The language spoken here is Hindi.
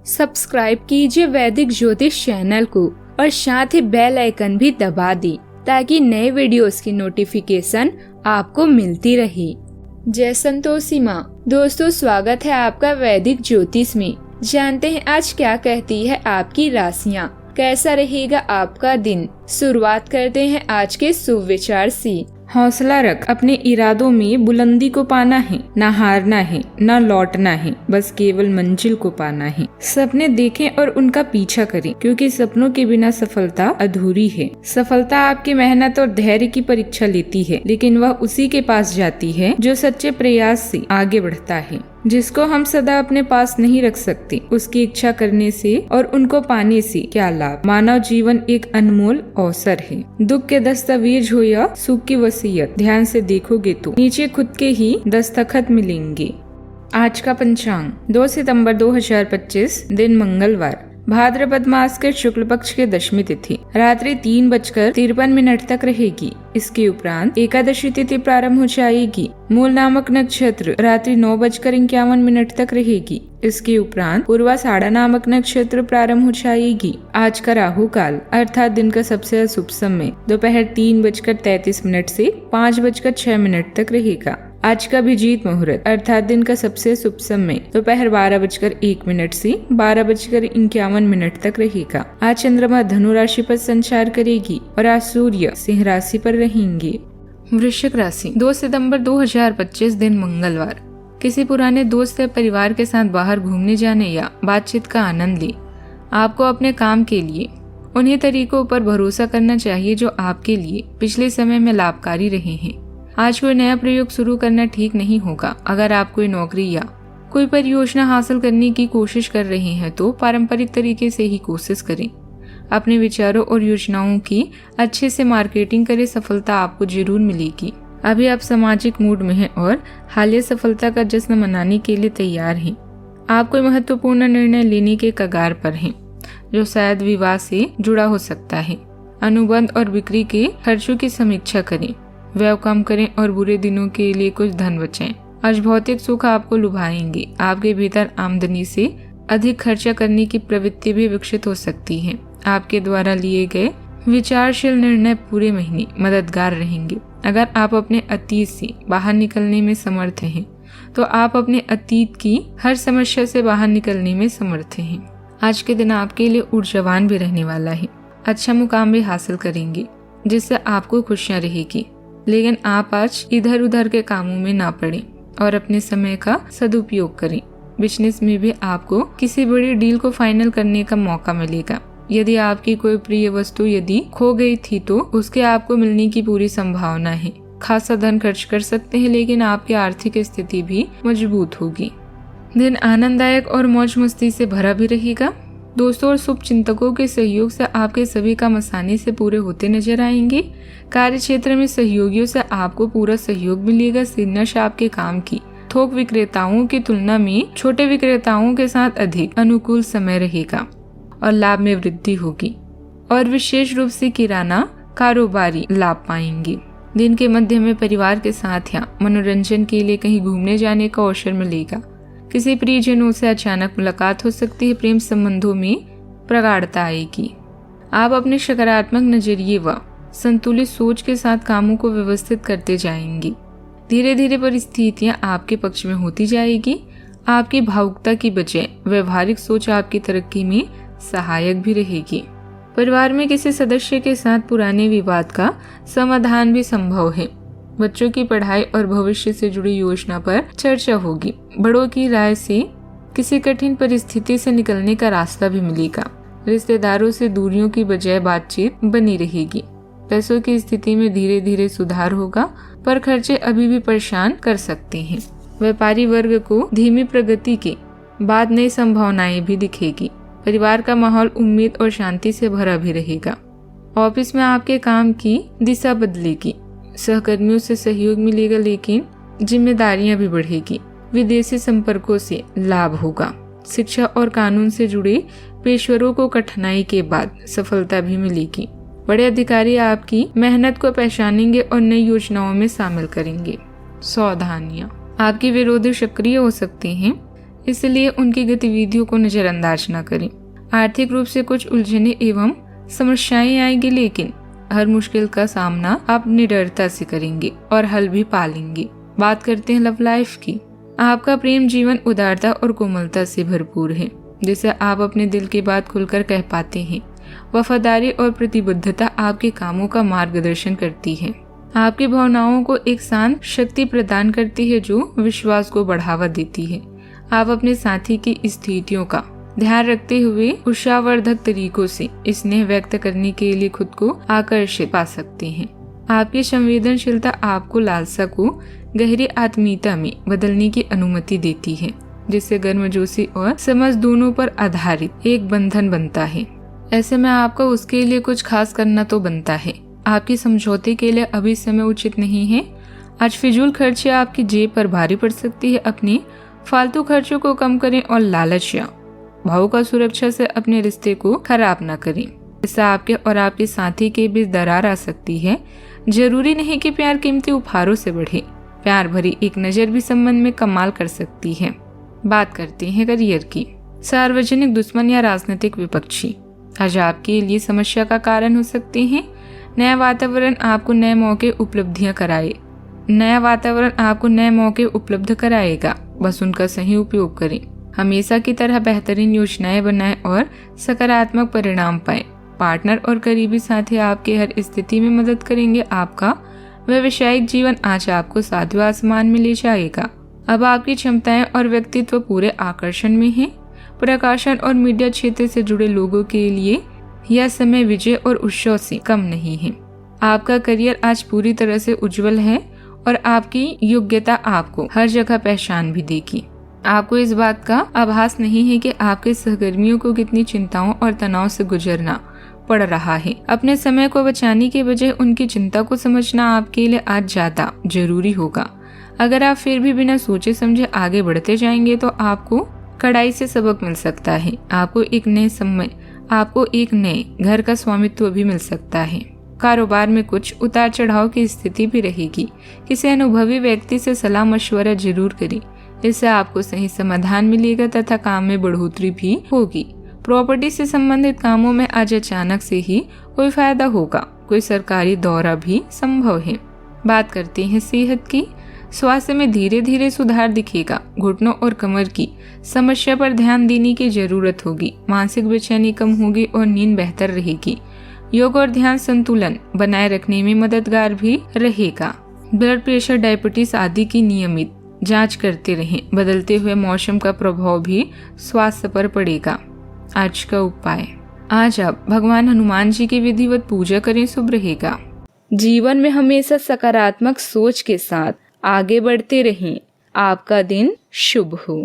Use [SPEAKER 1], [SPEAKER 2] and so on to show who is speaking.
[SPEAKER 1] सब्सक्राइब कीजिए वैदिक ज्योतिष चैनल को और साथ ही बेल आइकन भी दबा दी ताकि नए वीडियोस की नोटिफिकेशन आपको मिलती रहे। जय संतोषी माँ। दोस्तों, स्वागत है आपका वैदिक ज्योतिष में। जानते हैं आज क्या कहती है आपकी राशियाँ, कैसा रहेगा आपका दिन। शुरुआत करते हैं आज के शुभ विचार से।
[SPEAKER 2] हौसला रख, अपने इरादों में बुलंदी को पाना है, ना हारना है, ना लौटना है, बस केवल मंजिल को पाना है। सपने देखें और उनका पीछा करें, क्योंकि सपनों के बिना सफलता अधूरी है। सफलता आपकी मेहनत और धैर्य की परीक्षा लेती है, लेकिन वह उसी के पास जाती है जो सच्चे प्रयास से आगे बढ़ता है। जिसको हम सदा अपने पास नहीं रख सकते, उसकी इच्छा करने से और उनको पाने से क्या लाभ। मानव जीवन एक अनमोल अवसर है। दुख के दस्तावेज हो या सुख की वसीयत, ध्यान से देखोगे तो नीचे खुद के ही दस्तखत मिलेंगे। आज का पंचांग 2 सितंबर 2025, दिन मंगलवार, भाद्रपद मास के शुक्ल पक्ष के दशमी तिथि रात्रि 3:53 तक रहेगी। इसके उपरांत एकादशी तिथि प्रारंभ हो जाएगी। मूल नामक नक्षत्र रात्रि 9:51 तक रहेगी। इसके उपरांत पूर्वा साढ़ा नामक नक्षत्र प्रारंभ हो जाएगी। आज का राहु काल अर्थात दिन का सबसे अशुभ समय दोपहर 3:33 से 5:06 तक रहेगा। आज का अभिजीत मुहूर्त अर्थात दिन का सबसे शुभ समय दोपहर 12:01 से 12:51 तक रहेगा। आज चंद्रमा धनु राशि पर संचार करेगी और आज सूर्य सिंह राशि पर रहेंगे।
[SPEAKER 1] वृश्चिक राशि 2 सितंबर 2025, दिन मंगलवार, किसी पुराने दोस्त या परिवार के साथ बाहर घूमने जाने या बातचीत का आनंद ले। आपको अपने काम के लिए उन्हीं तरीकों पर भरोसा करना चाहिए जो आपके लिए पिछले समय में लाभकारी रहे हैं। आज कोई नया प्रयोग शुरू करना ठीक नहीं होगा। अगर आप कोई नौकरी या कोई परियोजना हासिल करने की कोशिश कर रहे हैं तो पारंपरिक तरीके से ही कोशिश करें। अपने विचारों और योजनाओं की अच्छे से मार्केटिंग करें, सफलता आपको जरूर मिलेगी। अभी आप सामाजिक मूड में हैं और हालिया सफलता का जश्न मनाने के लिए तैयार हैं। आप कोई महत्वपूर्ण निर्णय लेने के कगार पर हैं, जो शायद विवाह से जुड़ा हो सकता है। अनुबंध और बिक्री के खर्चों की समीक्षा करें, व्यय कम करें और बुरे दिनों के लिए कुछ धन बचाएं। आज भौतिक सुख आपको लुभाएंगे। आपके भीतर आमदनी से अधिक खर्चा करने की प्रवृत्ति भी विकसित हो सकती है। आपके द्वारा लिए गए विचारशील निर्णय पूरे महीने मददगार रहेंगे। अगर आप अपने अतीत से बाहर निकलने में समर्थ हैं, तो आप अपने अतीत की हर समस्या से बाहर निकलने में समर्थ हैं। आज के दिन आपके लिए ऊर्जावान भी रहने वाला है। अच्छा मुकाम भी हासिल करेंगे, जिससे आपको खुशियाँ रहेगी। लेकिन आप आज इधर उधर के कामों में ना पड़ें और अपने समय का सदुपयोग करें। बिजनेस में भी आपको किसी बड़ी डील को फाइनल करने का मौका मिलेगा। यदि आपकी कोई प्रिय वस्तु यदि खो गई थी तो उसके आपको मिलने की पूरी संभावना है। खासा धन खर्च कर सकते हैं, लेकिन आपकी आर्थिक स्थिति भी मजबूत होगी। दिन आनंददायक और मौज मस्ती से भरा भी रहेगा। दोस्तों और शुभ चिंतकों के सहयोग से आपके सभी काम आसानी से पूरे होते नजर आएंगे। कार्य क्षेत्र में सहयोगियों से आपको पूरा सहयोग मिलेगा। सिरनश आपके काम की थोक विक्रेताओं की तुलना में छोटे विक्रेताओं के साथ अधिक अनुकूल समय रहेगा और लाभ में वृद्धि होगी। और विशेष रूप से किराना कारोबारी लाभ पाएंगे। दिन के मध्य में परिवार के साथ या मनोरंजन के लिए कहीं घूमने जाने का अवसर मिलेगा। किसी प्रियजनों से अचानक मुलाकात हो सकती है। प्रेम संबंधों में प्रगाढ़ता आएगी। आप अपने सकारात्मक नजरिए व संतुलित सोच के साथ कामों को व्यवस्थित करते जाएंगे। धीरे धीरे परिस्थितियां आपके पक्ष में होती जाएगी। आपकी भावुकता की बजाय व्यवहारिक सोच आपकी तरक्की में सहायक भी रहेगी। परिवार में किसी सदस्य के साथ पुराने विवाद का समाधान भी संभव है। बच्चों की पढ़ाई और भविष्य से जुड़ी योजना पर चर्चा होगी। बड़ों की राय से किसी कठिन परिस्थिति से निकलने का रास्ता भी मिलेगा। रिश्तेदारों से दूरियों की बजाय बातचीत बनी रहेगी। पैसों की स्थिति में धीरे धीरे सुधार होगा, पर खर्चे अभी भी परेशान कर सकते हैं। व्यापारी वर्ग को धीमी प्रगति के बाद नई संभावनाएं भी दिखेगी। परिवार का माहौल उम्मीद और शांति से भरा भी रहेगा। ऑफिस में आपके काम की दिशा बदलेगी। सहकर्मियों से सहयोग मिलेगा, लेकिन जिम्मेदारियां भी बढ़ेगी। विदेशी संपर्कों से लाभ होगा। शिक्षा और कानून से जुड़े पेशेवरों को कठिनाई के बाद सफलता भी मिलेगी। बड़े अधिकारी आपकी मेहनत को पहचानेंगे और नई योजनाओं में शामिल करेंगे। सावधानियां, आपके विरोधी सक्रिय हो सकते हैं, इसलिए उनकी गतिविधियों को नजरअंदाज न करें। आर्थिक रूप से कुछ उलझने एवं समस्याएं आएंगी, लेकिन हर मुश्किल का सामना आप निडरता से करेंगे और हल भी पालेंगे। बात करते हैं लव लाइफ की। आपका प्रेम जीवन उदारता और कोमलता से भरपूर है, जिसे आप अपने दिल की बात खुलकर कह पाते हैं। वफादारी और प्रतिबद्धता आपके कामों का मार्गदर्शन करती है। आपकी भावनाओं को एक शांत शक्ति प्रदान करती है जो विश्वास को बढ़ावा देती है। आप अपने साथी की स्थितियों का ध्यान रखते हुए उत्साहवर्धक तरीकों से स्नेह व्यक्त करने के लिए खुद को आकर्षित पा सकते हैं। आपकी संवेदनशीलता आपको लालसा को गहरी आत्मीयता में बदलने की अनुमति देती है, जिससे गर्मजोशी और समझ दोनों पर आधारित एक बंधन बनता है। ऐसे में आपको उसके लिए कुछ खास करना तो बनता है। आपकी समझौते के लिए अभी समय उचित नहीं है। आज फिजूल खर्चे आपकी जेब पर भारी पड़ सकती है। अपने फालतू खर्चों को कम करें और लालच या भाव का सुरक्षा से अपने रिश्ते को खराब न करें। इससे आपके और आपके साथी के बीच दरार आ सकती है। जरूरी नहीं कि प्यार कीमती उपहारों से बढ़े। प्यार भरी एक नजर भी संबंध में कमाल कर सकती है। बात करते हैं करियर की। सार्वजनिक दुश्मन या राजनीतिक विपक्षी आज आपके लिए समस्या का कारण हो सकते हैं। नया वातावरण आपको नए मौके उपलब्ध कराएगा। बस उनका सही उपयोग करें। हमेशा की तरह बेहतरीन योजनाएं बनाएं और सकारात्मक परिणाम पाएं। पार्टनर और करीबी साथी आपके हर स्थिति में मदद करेंगे। आपका व्यावसायिक जीवन आज आपको सातवें आसमान में ले जाएगा। अब आपकी क्षमताएं और व्यक्तित्व पूरे आकर्षण में है। प्रकाशन और मीडिया क्षेत्र से जुड़े लोगों के लिए यह समय विजय और उत्सव से कम नहीं है। आपका करियर आज पूरी तरह से उज्जवल है और आपकी योग्यता आपको हर जगह पहचान भी देगी। आपको इस बात का आभास नहीं है कि आपके सहकर्मियों को कितनी चिंताओं और तनाव से गुजरना पड़ रहा है। अपने समय को बचाने के बजाय उनकी चिंता को समझना आपके लिए आज ज्यादा जरूरी होगा। अगर आप फिर भी बिना सोचे समझे आगे बढ़ते जाएंगे तो आपको कड़ाई से सबक मिल सकता है। आपको एक नए घर का स्वामित्व भी मिल सकता है। कारोबार में कुछ उतार चढ़ाव की स्थिति भी रहेगी। किसी अनुभवी व्यक्ति से सलाह मशवरा जरूर करें। इससे आपको सही समाधान मिलेगा तथा काम में बढ़ोतरी भी होगी। प्रॉपर्टी से संबंधित कामों में आज अचानक से ही कोई फायदा होगा। कोई सरकारी दौरा भी संभव है। बात करते हैं सेहत की। स्वास्थ्य में धीरे धीरे सुधार दिखेगा। घुटनों और कमर की समस्या पर ध्यान देने की जरूरत होगी। मानसिक बेचैनी कम होगी और नींद बेहतर रहेगी। योग और ध्यान संतुलन बनाए रखने में मददगार भी रहेगा। ब्लड प्रेशर, डायबिटीज आदि की नियमित जांच करते रहें। बदलते हुए मौसम का प्रभाव भी स्वास्थ्य पर पड़ेगा। आज का उपाय, आज आप भगवान हनुमान जी की विधिवत पूजा करें, शुभ रहेगा। जीवन में हमेशा सकारात्मक सोच के साथ आगे बढ़ते रहें। आपका दिन शुभ हो।